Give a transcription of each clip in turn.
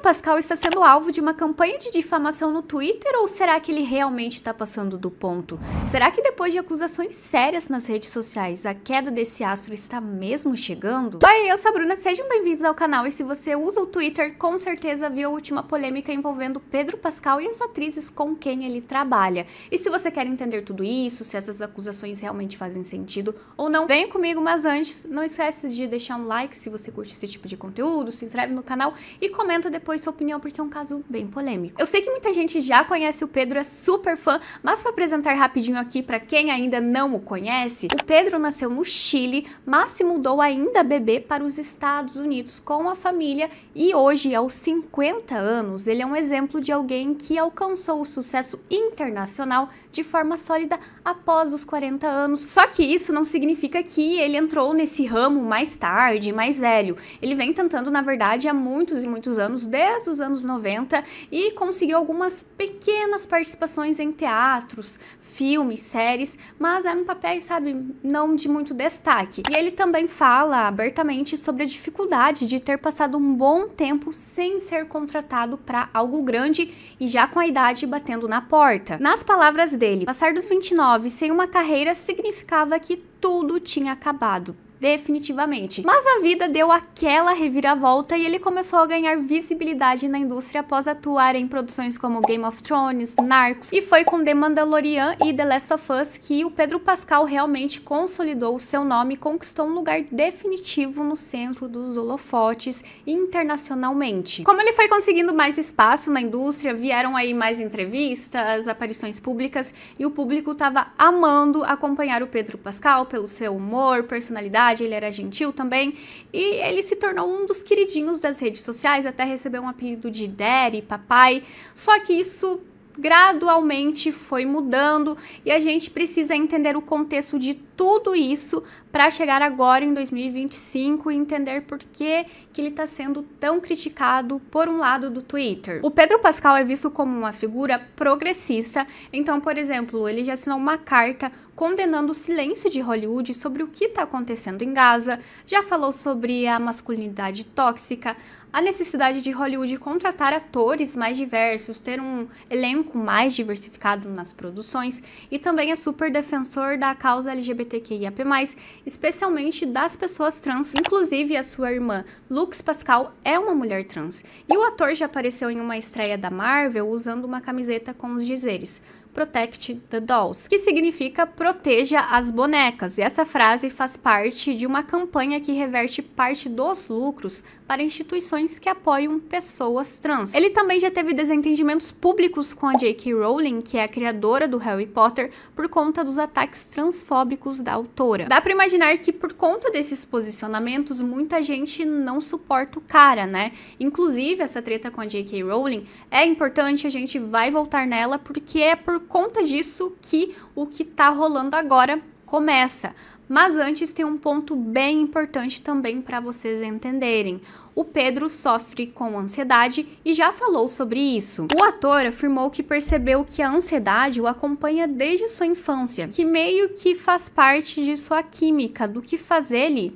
Pascal está sendo alvo de uma campanha de difamação no Twitter ou será que ele realmente está passando do ponto? Será que depois de acusações sérias nas redes sociais, a queda desse astro está mesmo chegando? Oi, eu sou a Bruna, sejam bem-vindos ao canal e se você usa o Twitter, com certeza viu a última polêmica envolvendo Pedro Pascal e as atrizes com quem ele trabalha. E se você quer entender tudo isso, se essas acusações realmente fazem sentido ou não, venha comigo, mas antes, não esquece de deixar um like se você curte esse tipo de conteúdo, se inscreve no canal e comenta depois sua opinião, porque é um caso bem polêmico. Eu sei que muita gente já conhece o Pedro, é super fã, mas para apresentar rapidinho aqui para quem ainda não o conhece, o Pedro nasceu no Chile, mas se mudou ainda bebê para os Estados Unidos com a família e hoje, aos 50 anos, ele é um exemplo de alguém que alcançou o sucesso internacional de forma sólida após os 40 anos. Só que isso não significa que ele entrou nesse ramo mais tarde, mais velho. Ele vem tentando, na verdade, há muitos e muitos anos, desde os anos 90, e conseguiu algumas pequenas participações em teatros, filmes, séries, mas eram papéis, sabe, não de muito destaque. E ele também fala abertamente sobre a dificuldade de ter passado um bom tempo sem ser contratado para algo grande e já com a idade batendo na porta. Nas palavras dele, passar dos 29 sem uma carreira significava que tudo tinha acabado. Definitivamente. Mas a vida deu aquela reviravolta e ele começou a ganhar visibilidade na indústria após atuar em produções como Game of Thrones, Narcos, e foi com The Mandalorian e The Last of Us que o Pedro Pascal realmente consolidou o seu nome e conquistou um lugar definitivo no centro dos holofotes internacionalmente. Como ele foi conseguindo mais espaço na indústria, vieram aí mais entrevistas, aparições públicas e o público estava amando acompanhar o Pedro Pascal pelo seu humor, personalidade. Ele era gentil também e ele se tornou um dos queridinhos das redes sociais, até recebeu um apelido de Daddy, papai, só que isso gradualmente foi mudando e a gente precisa entender o contexto de tudo isso para chegar agora em 2025 e entender por que ele está sendo tão criticado por um lado do Twitter. O Pedro Pascal é visto como uma figura progressista, então, por exemplo, ele já assinou uma carta condenando o silêncio de Hollywood sobre o que está acontecendo em Gaza, já falou sobre a masculinidade tóxica, a necessidade de Hollywood contratar atores mais diversos, ter um elenco mais diversificado nas produções e também é super defensor da causa LGBTQIAP+, especialmente das pessoas trans, inclusive a sua irmã Lux Pascal é uma mulher trans. E o ator já apareceu em uma estreia da Marvel usando uma camiseta com os dizeres Protect the Dolls, que significa proteja as bonecas, e essa frase faz parte de uma campanha que reverte parte dos lucros para instituições que apoiam pessoas trans. Ele também já teve desentendimentos públicos com a J.K. Rowling, que é a criadora do Harry Potter, por conta dos ataques transfóbicos da autora. Dá para imaginar que por conta desses posicionamentos, muita gente não suporta o cara, né? Inclusive, essa treta com a J.K. Rowling é importante, a gente vai voltar nela, porque é por conta disso que o que tá rolando agora começa. Mas antes tem um ponto bem importante também para vocês entenderem. O Pedro sofre com ansiedade e já falou sobre isso. O ator afirmou que percebeu que a ansiedade o acompanha desde sua infância, que meio que faz parte de sua química, do que faz ele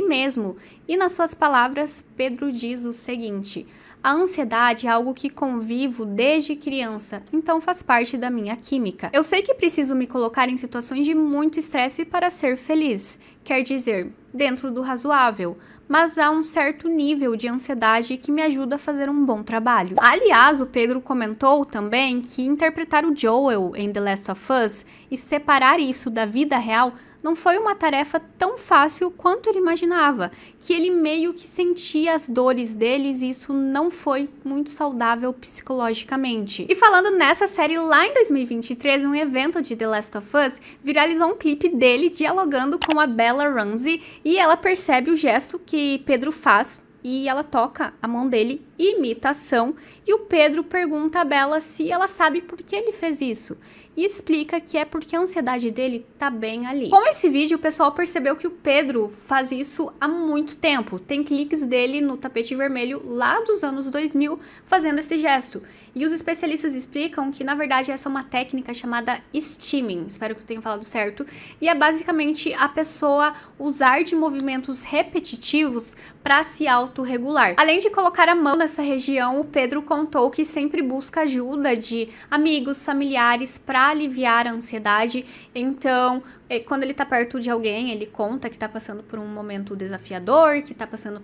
mesmo. E nas suas palavras, Pedro diz o seguinte: a ansiedade é algo que convivo desde criança, então faz parte da minha química. Eu sei que preciso me colocar em situações de muito estresse para ser feliz, quer dizer, dentro do razoável, mas há um certo nível de ansiedade que me ajuda a fazer um bom trabalho. Aliás, o Pedro comentou também que interpretar o Joel em The Last of Us e separar isso da vida real não foi uma tarefa tão fácil quanto ele imaginava, que ele meio que sentia as dores deles e isso não foi muito saudável psicologicamente. E falando nessa série, lá em 2023, um evento de The Last of Us viralizou um clipe dele dialogando com a Bella Ramsey e ela percebe o gesto que Pedro faz e ela toca a mão dele, imitação, e o Pedro pergunta a Bella se ela sabe por que ele fez isso. E explica que é porque a ansiedade dele tá bem ali. Com esse vídeo, o pessoal percebeu que o Pedro faz isso há muito tempo. Tem cliques dele no tapete vermelho lá dos anos 2000 fazendo esse gesto. E os especialistas explicam que, na verdade, essa é uma técnica chamada steaming, espero que eu tenha falado certo, e é basicamente a pessoa usar de movimentos repetitivos para se autorregular. Além de colocar a mão na nessa região, o Pedro contou que sempre busca ajuda de amigos, familiares para aliviar a ansiedade. Então, quando ele tá perto de alguém, ele conta que tá passando por um momento desafiador, que tá passando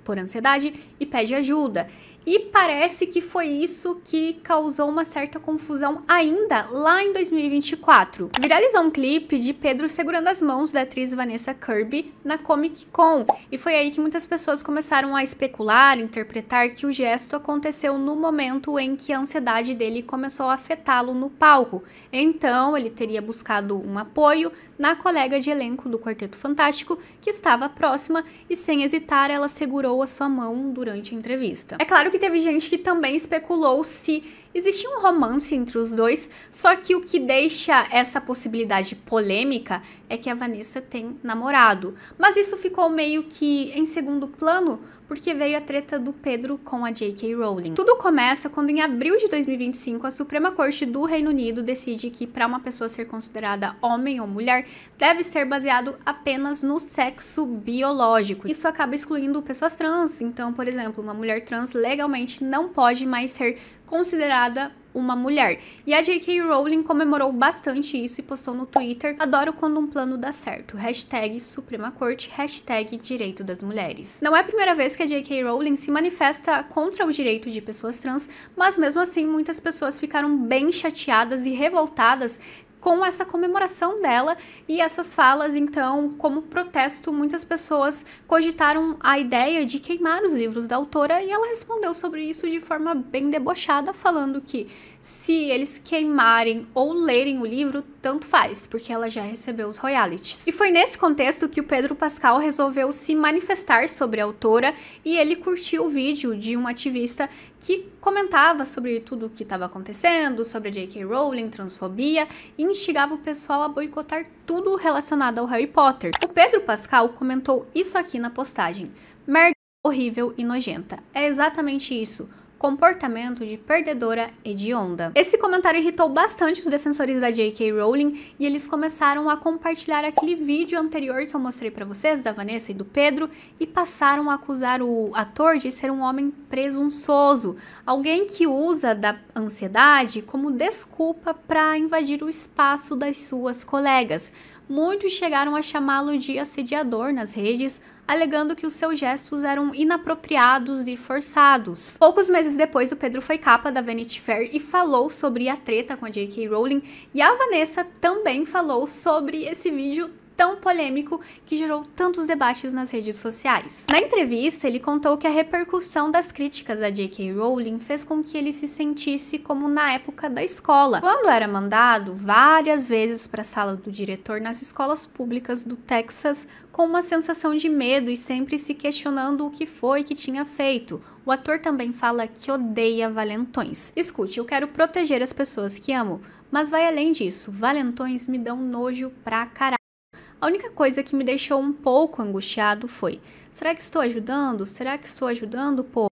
por ansiedade e pede ajuda. E parece que foi isso que causou uma certa confusão ainda lá em 2024. Viralizou um clipe de Pedro segurando as mãos da atriz Vanessa Kirby na Comic Con. E foi aí que muitas pessoas começaram a especular, interpretar que o gesto aconteceu no momento em que a ansiedade dele começou a afetá-lo no palco. Então, ele teria buscado um apoio na colega de elenco do Quarteto Fantástico, que estava próxima, e sem hesitar, ela segurou a sua mão durante a entrevista. É claro que teve gente que também especulou se existia um romance entre os dois, só que o que deixa essa possibilidade polêmica é que a Vanessa tem namorado. Mas isso ficou meio que em segundo plano, porque veio a treta do Pedro com a J.K. Rowling. Tudo começa quando, em abril de 2025, a Suprema Corte do Reino Unido decide que, para uma pessoa ser considerada homem ou mulher, deve ser baseado apenas no sexo biológico. Isso acaba excluindo pessoas trans. Então, por exemplo, uma mulher trans legalmente não pode mais ser considerada uma mulher. E a J.K. Rowling comemorou bastante isso e postou no Twitter: "Adoro quando um plano dá certo. Hashtag Suprema Corte, hashtag Direito das Mulheres." Não é a primeira vez que a J.K. Rowling se manifesta contra o direito de pessoas trans, mas mesmo assim muitas pessoas ficaram bem chateadas e revoltadas com essa comemoração dela e essas falas. Então, como protesto, muitas pessoas cogitaram a ideia de queimar os livros da autora, e ela respondeu sobre isso de forma bem debochada, falando que se eles queimarem ou lerem o livro, tanto faz, porque ela já recebeu os royalties. E foi nesse contexto que o Pedro Pascal resolveu se manifestar sobre a autora, e ele curtiu o vídeo de um ativista que comentava sobre tudo o que estava acontecendo, sobre a J.K. Rowling, transfobia, e instigava o pessoal a boicotar tudo relacionado ao Harry Potter. O Pedro Pascal comentou isso aqui na postagem: "Merda horrível e nojenta." É exatamente isso. Comportamento de perdedora hedionda. Esse comentário irritou bastante os defensores da J.K. Rowling, e eles começaram a compartilhar aquele vídeo anterior que eu mostrei pra vocês, da Vanessa e do Pedro, e passaram a acusar o ator de ser um homem presunçoso, alguém que usa da ansiedade como desculpa para invadir o espaço das suas colegas. Muitos chegaram a chamá-lo de assediador nas redes, alegando que os seus gestos eram inapropriados e forçados. Poucos meses depois, o Pedro foi capa da Vanity Fair e falou sobre a treta com a J.K. Rowling, e a Vanessa também falou sobre esse vídeo tão polêmico que gerou tantos debates nas redes sociais. Na entrevista, ele contou que a repercussão das críticas a J.K. Rowling fez com que ele se sentisse como na época da escola, quando era mandado várias vezes para a sala do diretor nas escolas públicas do Texas, com uma sensação de medo e sempre se questionando o que foi que tinha feito. O ator também fala que odeia valentões. "Escute, eu quero proteger as pessoas que amo, mas vai além disso. Valentões me dão nojo pra caralho. A única coisa que me deixou um pouco angustiado foi: será que estou ajudando? Será que estou ajudando, pô?"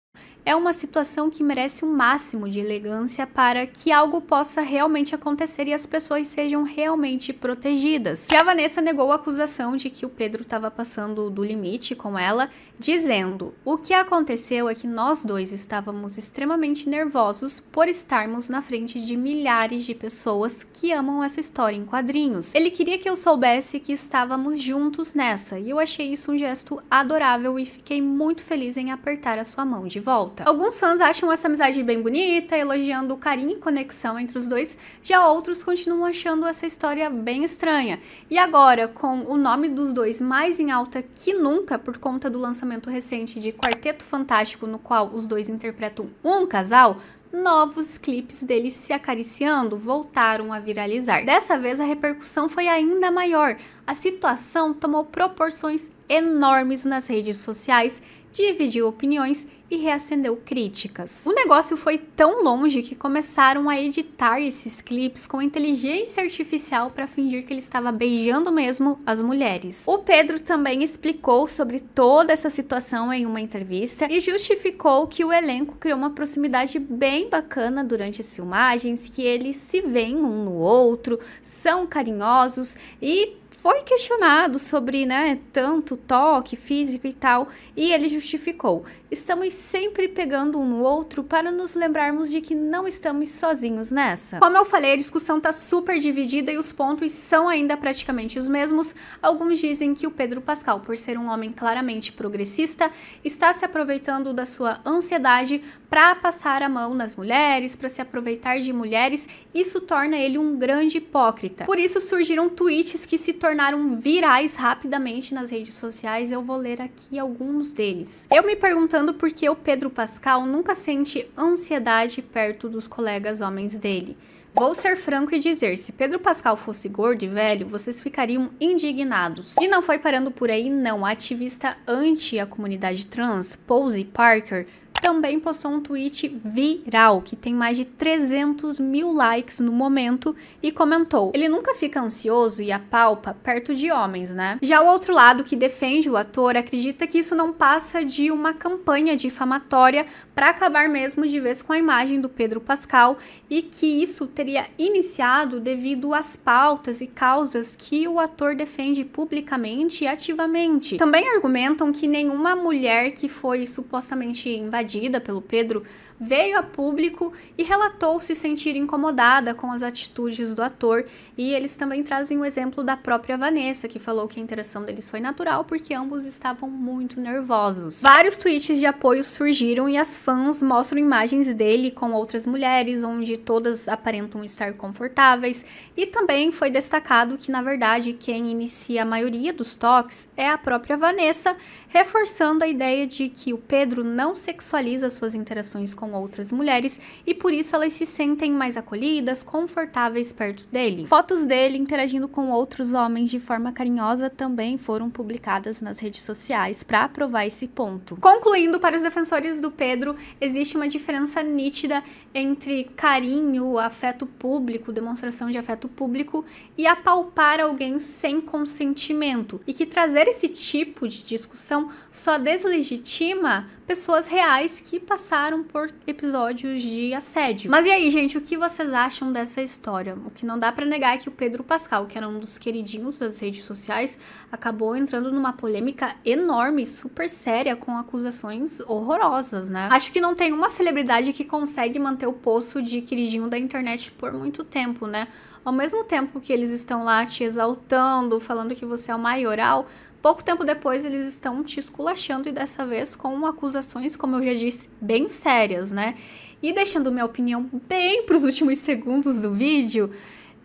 É uma situação que merece um máximo de elegância para que algo possa realmente acontecer e as pessoas sejam realmente protegidas. E a Vanessa negou a acusação de que o Pedro estava passando do limite com ela, dizendo: "O que aconteceu é que nós dois estávamos extremamente nervosos por estarmos na frente de milhares de pessoas que amam essa história em quadrinhos. Ele queria que eu soubesse que estávamos juntos nessa, e eu achei isso um gesto adorável e fiquei muito feliz em apertar a sua mão de volta." Alguns fãs acham essa amizade bem bonita, elogiando o carinho e conexão entre os dois, já outros continuam achando essa história bem estranha. E agora, com o nome dos dois mais em alta que nunca por conta do lançamento recente de Quarteto Fantástico, no qual os dois interpretam um casal, novos clipes deles se acariciando voltaram a viralizar. Dessa vez a repercussão foi ainda maior. A situação tomou proporções enormes nas redes sociais, dividiu opiniões e reacendeu críticas. O negócio foi tão longe que começaram a editar esses clipes com inteligência artificial para fingir que ele estava beijando mesmo as mulheres. O Pedro também explicou sobre toda essa situação em uma entrevista e justificou que o elenco criou uma proximidade bem bacana durante as filmagens, que eles se veem um no outro, são carinhosos, e foi questionado sobre, tanto toque físico e tal, e ele justificou: estamos sempre pegando um no outro para nos lembrarmos de que não estamos sozinhos nessa. Como eu falei, a discussão tá super dividida e os pontos são ainda praticamente os mesmos. Alguns dizem que o Pedro Pascal, por ser um homem claramente progressista, está se aproveitando da sua ansiedade para passar a mão nas mulheres, para se aproveitar de mulheres. Isso torna ele um grande hipócrita. Por isso surgiram tweets que se tornaram virais rapidamente nas redes sociais. Eu vou ler aqui alguns deles. Eu me perguntando por que o Pedro Pascal nunca sente ansiedade perto dos colegas homens dele. Vou ser franco e dizer, se Pedro Pascal fosse gordo e velho, vocês ficariam indignados. E não foi parando por aí não, a ativista anti a comunidade trans, Posie Parker, também postou um tweet viral, que tem mais de 300 mil likes no momento, e comentou: ele nunca fica ansioso e apalpa perto de homens, né? Já o outro lado, que defende o ator, acredita que isso não passa de uma campanha difamatória para acabar mesmo de vez com a imagem do Pedro Pascal, e que isso teria iniciado devido às pautas e causas que o ator defende publicamente e ativamente. Também argumentam que nenhuma mulher que foi supostamente invadida pelo Pedro veio a público e relatou se sentir incomodada com as atitudes do ator, e eles também trazem o exemplo da própria Vanessa, que falou que a interação deles foi natural porque ambos estavam muito nervosos. Vários tweets de apoio surgiram e as fãs mostram imagens dele com outras mulheres, onde todas aparentam estar confortáveis, e também foi destacado que, na verdade, quem inicia a maioria dos toques é a própria Vanessa, reforçando a ideia de que o Pedro não sexualiza suas interações com outras mulheres e por isso elas se sentem mais acolhidas, confortáveis perto dele. Fotos dele interagindo com outros homens de forma carinhosa também foram publicadas nas redes sociais para provar esse ponto. Concluindo, para os defensores do Pedro, existe uma diferença nítida entre carinho, afeto público, demonstração de afeto público e apalpar alguém sem consentimento, e que trazer esse tipo de discussão só deslegitima pessoas reais que passaram por episódios de assédio. Mas e aí, gente, o que vocês acham dessa história? O que não dá pra negar é que o Pedro Pascal, que era um dos queridinhos das redes sociais, acabou entrando numa polêmica enorme, super séria, com acusações horrorosas, né? Acho que não tem uma celebridade que consegue manter o posto de queridinho da internet por muito tempo, né? Ao mesmo tempo que eles estão lá te exaltando, falando que você é o maioral, pouco tempo depois eles estão te esculachando, e dessa vez com acusações, como eu já disse, bem sérias, né? E deixando minha opinião bem para os últimos segundos do vídeo,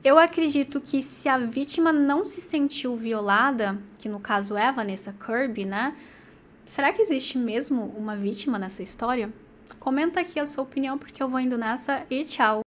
eu acredito que se a vítima não se sentiu violada, que no caso é a Vanessa Kirby, né? Será que existe mesmo uma vítima nessa história? Comenta aqui a sua opinião, porque eu vou indo nessa e tchau!